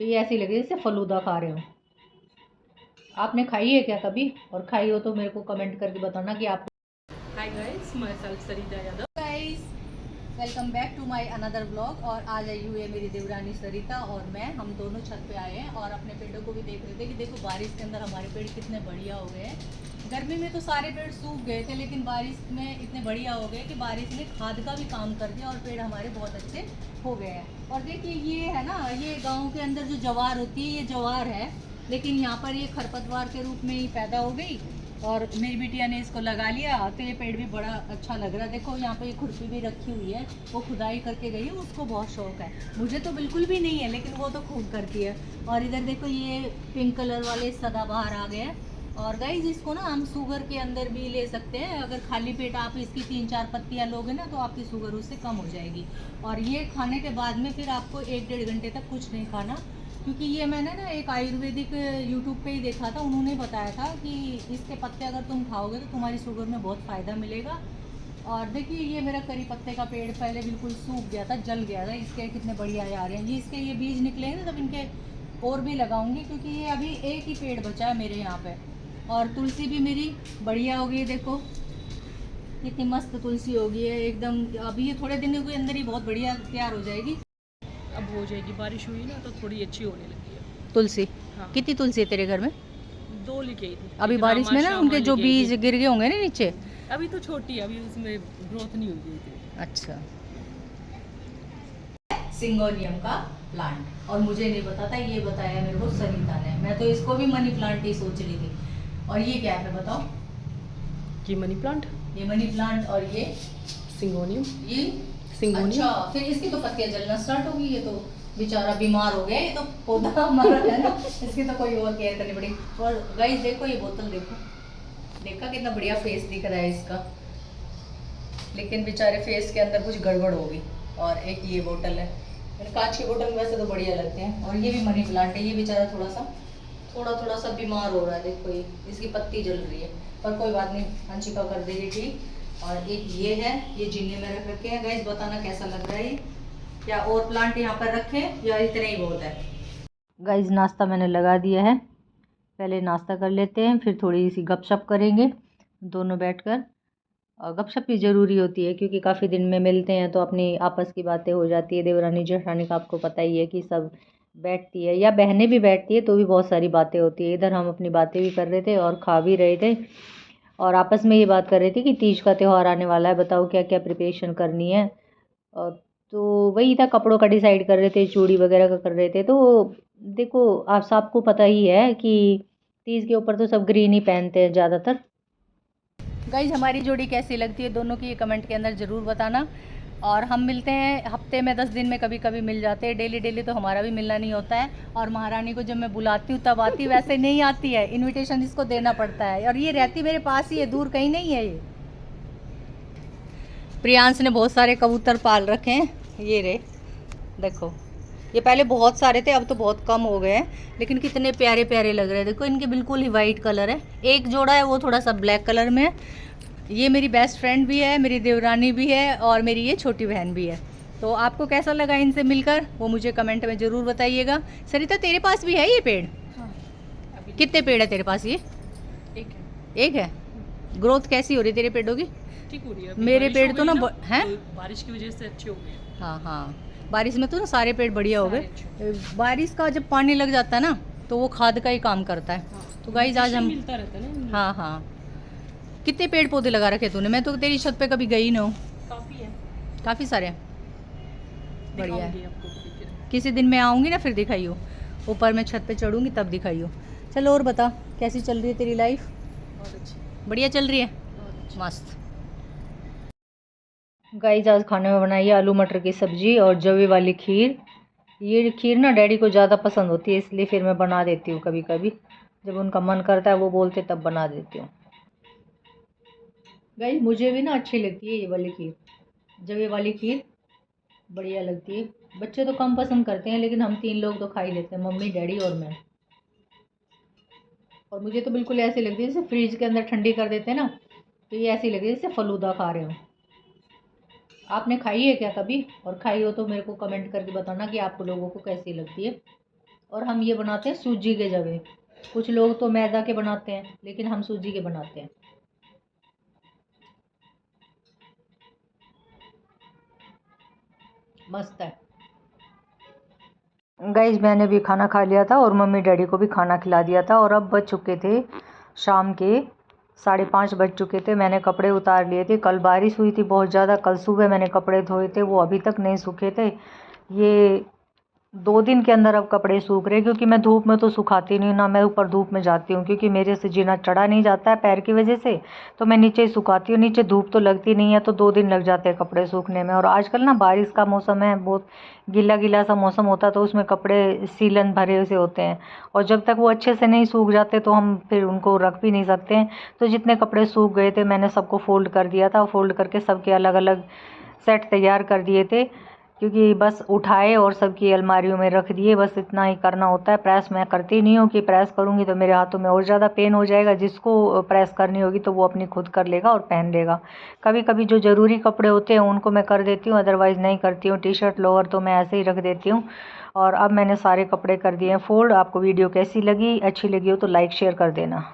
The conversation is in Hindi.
तो ये ऐसी लगे जैसे फलूदा खा रहे हो। आपने खाई है क्या कभी? और खाई हो तो मेरे को कमेंट करके बताना कि आप। Hi guys, myself Sarita Yadav. Guys, welcome back to my another blog. और आज आई हुई है मेरी देवरानी सरिता और मैं, हम दोनों छत पे आए हैं और अपने पेड़ों को भी देख रहे थे कि देखो बारिश के अंदर हमारे पेड़ कितने बढ़िया हो गए हैं। गर्मी में तो सारे पेड़ सूख गए थे, लेकिन बारिश में इतने बढ़िया हो गए कि बारिश ने खाद का भी काम कर दिया और पेड़ हमारे बहुत अच्छे हो गए हैं। और देखिए ये है ना, ये गाँव के अंदर जो जवार होती है ये जवार है, लेकिन यहाँ पर ये खरपतवार के रूप में ही पैदा हो गई और मेरी बिटिया ने इसको लगा लिया तो ये पेड़ भी बड़ा अच्छा लग रहा है। देखो यहाँ पे ये खुरपी भी रखी हुई है, वो खुदाई करके गई है, उसको बहुत शौक है। मुझे तो बिल्कुल भी नहीं है, लेकिन वो तो खूब करती है। और इधर देखो ये पिंक कलर वाले सदाबहार आ गए हैं। और गाइज इसको ना हम शुगर के अंदर भी ले सकते हैं। अगर खाली पेट आप इसकी 3-4 पत्तियाँ लोगे ना तो आपकी शुगर उससे कम हो जाएगी। और ये खाने के बाद में फिर आपको 1-1.5 घंटे तक कुछ नहीं खाना, क्योंकि ये मैंने ना एक आयुर्वेदिक यूट्यूब पे ही देखा था, उन्होंने बताया था कि इसके पत्ते अगर तुम खाओगे तो तुम्हारी शुगर में बहुत फ़ायदा मिलेगा। और देखिए ये मेरा करी पत्ते का पेड़ पहले बिल्कुल सूख गया था, जल गया था, इसके कितने बढ़िया आ रहे हैं। ये इसके ये बीज निकलेंगे तब इनके और भी लगाऊंगी, क्योंकि ये अभी एक ही पेड़ बचा है मेरे यहाँ पे। और तुलसी भी मेरी बढ़िया हो गई है, देखो कितनी मस्त तुलसी हो गई है एकदम। अभी ये थोड़े दिनों के अंदर ही बहुत बढ़िया तैयार हो जाएगी। अब हो जाएगी, बारिश हुई ना तो थोड़ी अच्छी होने लगी है। तुलसी हाँ, कितनी तुलसी है तेरे घर में? 2 लेके आई थी। अभी एक बारिश रामा में ना श्यामा उनके जो लेके आई बीज थी। गिर गए होंगे ना नीचे। अभी तो छोटी है, अभी उसमें ग्रोथ नहीं हुई थी। अच्छा, सिंगोनियम का प्लांट। और मुझे नहीं पता था, ये बताया मेरे को सरिता ने। मैं तो इसको भी मनी प्लांट ही सोच रही थी। और ये क्या है बताओ? ये मनी प्लांट, ये मनी प्लांट और ये सिंगोनियम। ये सिंगोनियम। अच्छा, फिर इसकी तो पत्तियां जलना स्टार्ट होगी। ये तो बेचारा बीमार हो गया, ये तो पौधा हमारा है ना, इसकी तो कोई और केयर करनी पड़ेगी। और गाइस देखो ये बोतल, देखो देखा कितना बढ़िया फेस दिख रहा है इसका, लेकिन बेचारे फेस के अंदर कुछ गड़बड़ होगी। और एक ये बोतल है, कांच की बोतल वैसे तो बढ़िया लगते हैं। और ये भी मनी प्लांट है, ये बेचारा थोड़ा सा बीमार हो रहा है। देखो ये इसकी पत्ती जल रही है, पर कोई बात नहीं, अंशिका कर देगी ठीक। और एक ये है, ये जिन्ने में रख रखे हैं। गाइस बताना कैसा लग रहा है ये, क्या और प्लांट यहाँ पर रखें या इतने ही बहुत है? गाइस नाश्ता मैंने लगा दिया है, पहले नाश्ता कर लेते हैं, फिर थोड़ी सी गपशप करेंगे दोनों बैठकर। और गपशप भी ज़रूरी होती है, क्योंकि काफ़ी दिन में मिलते हैं तो अपनी आपस की बातें हो जाती है। देवरानी जेठानी का आपको पता ही है कि सब बैठती है, या बहनें भी बैठती है तो भी बहुत सारी बातें होती है। इधर हम अपनी बातें भी कर रहे थे और खा भी रहे थे, और आपस में ये बात कर रहे थे कि तीज का त्यौहार आने वाला है, बताओ क्या क्या प्रिपरेशन करनी है। और तो वही था, कपड़ों का डिसाइड कर रहे थे, चूड़ी वगैरह का कर रहे थे। तो देखो आप सबको पता ही है कि तीज के ऊपर तो सब ग्रीन ही पहनते हैं ज़्यादातर। गाइज हमारी जोड़ी कैसी लगती है दोनों की, ये कमेंट के अंदर ज़रूर बताना। और हम मिलते हैं हफ्ते में 10 दिन में कभी कभी मिल जाते हैं, डेली डेली तो हमारा भी मिलना नहीं होता है। और महारानी को जब मैं बुलाती हूँ तब आती, वैसे नहीं आती है, इनविटेशन इसको देना पड़ता है। और ये रहती मेरे पास ही है, दूर कहीं नहीं है ये। प्रियांश ने बहुत सारे कबूतर पाल रखे हैं, ये रे देखो, ये पहले बहुत सारे थे, अब तो बहुत कम हो गए हैं, लेकिन कितने प्यारे प्यारे लग रहे हैं। देखो इनके बिल्कुल ही वाइट कलर है, एक जोड़ा है वो थोड़ा सा ब्लैक कलर में है। ये मेरी बेस्ट फ्रेंड भी है, मेरी देवरानी भी है, और मेरी ये छोटी बहन भी है। तो आपको कैसा लगा इनसे मिलकर वो मुझे कमेंट में ज़रूर बताइएगा। सरिता तेरे पास भी है ये पेड़? हाँ, अभी कितने पेड़ है तेरे पास? ये एक है। एक है। ग्रोथ कैसी हो रही है तेरे पेड़ों की? ठीक हो रही है। अभी मेरे बारिश पेड़ हो तो गई ना हैं, तो बारिश की वजह से अच्छे हो गए। हाँ हाँ, बारिश में तो ना सारे पेड़ बढ़िया हो सारे गए। अच्छे। बारिश का जब पानी लग जाता है ना तो वो खाद का ही काम करता है। हाँ, तो गाइज आज हम, मिलता रहता है ना। हाँ हाँ, कितने पेड़ पौधे लगा रखे तूने? मैं तो तेरी छत पे कभी गई ना हूँ। काफ़ी है, काफ़ी सारे हैं, बढ़िया है। दिखाऊंगी आपको कभी फिर। किसी दिन मैं आऊँगी ना फिर दिखाइयो, ऊपर मैं छत पे चढ़ूँगी तब दिखाइयो। चलो और बता, कैसी चल रही है तेरी लाइफ? बहुत अच्छी, बढ़िया चल रही है, बहुत अच्छी। मस्त। गाइस आज खाने में बनाई है आलू मटर की सब्जी और जवे वाली खीर। ये खीर ना डैडी को ज़्यादा पसंद होती है, इसलिए फिर मैं बना देती हूँ कभी कभी, जब उनका मन करता है वो बोलते तब बना देती हूँ। गाइस मुझे भी ना अच्छी लगती है ये वाली खीर, जवे वाली खीर बढ़िया लगती है। बच्चे तो कम पसंद करते हैं, लेकिन हम 3 लोग तो खा ही लेते हैं, मम्मी डैडी और मैं। और मुझे तो बिल्कुल ऐसी लगती है जैसे फ्रिज के अंदर ठंडी कर देते हैं ना, तो ये ऐसी लगती है जैसे फलूदा खा रहे हो। आपने खाई है क्या कभी? और खाई हो तो मेरे को कमेंट करके बताना कि आप लोगों को कैसी लगती है। और हम ये बनाते हैं सूजी के जवे। कुछ लोग तो मैदा के बनाते हैं, लेकिन हम सूजी के बनाते हैं। मस्त है। गाइज मैंने भी खाना खा लिया था और मम्मी डैडी को भी खाना खिला दिया था, और अब बज चुके थे शाम के 5:30 बज चुके थे। मैंने कपड़े उतार लिए थे। कल बारिश हुई थी बहुत ज़्यादा। कल सुबह मैंने कपड़े धोए थे, वो अभी तक नहीं सूखे थे। ये 2 दिन के अंदर अब कपड़े सूख रहे, क्योंकि मैं धूप में तो सुखाती नहीं हूँ, ना मैं ऊपर धूप में जाती हूँ, क्योंकि मेरे से जीना चढ़ा नहीं जाता है पैर की वजह से। तो मैं नीचे ही सुखाती हूँ। नीचे धूप तो लगती नहीं है, तो 2 दिन लग जाते हैं कपड़े सूखने में। और आजकल ना बारिश का मौसम है, बहुत गीला गीला सा मौसम होता है, तो उसमें कपड़े सीलन भरे से होते हैं, और जब तक वो अच्छे से नहीं सूख जाते तो हम फिर उनको रख भी नहीं सकते हैं। तो जितने कपड़े सूख गए थे मैंने सबको फ़ोल्ड कर दिया था। फ़ोल्ड करके सबके अलग अलग सेट तैयार कर दिए थे, क्योंकि बस उठाए और सबकी अलमारियों में रख दिए। बस इतना ही करना होता है। प्रेस मैं करती नहीं हूँ, कि प्रेस करूँगी तो मेरे हाथों में और ज़्यादा पेन हो जाएगा। जिसको प्रेस करनी होगी तो वो अपनी खुद कर लेगा और पहन लेगा। कभी कभी जो ज़रूरी कपड़े होते हैं उनको मैं कर देती हूँ, अदरवाइज़ नहीं करती हूँ। टी शर्ट लोअर तो मैं ऐसे ही रख देती हूँ। और अब मैंने सारे कपड़े कर दिए हैं फ़ोल्ड। आपको वीडियो कैसी लगी? अच्छी लगी हो तो लाइक शेयर कर देना।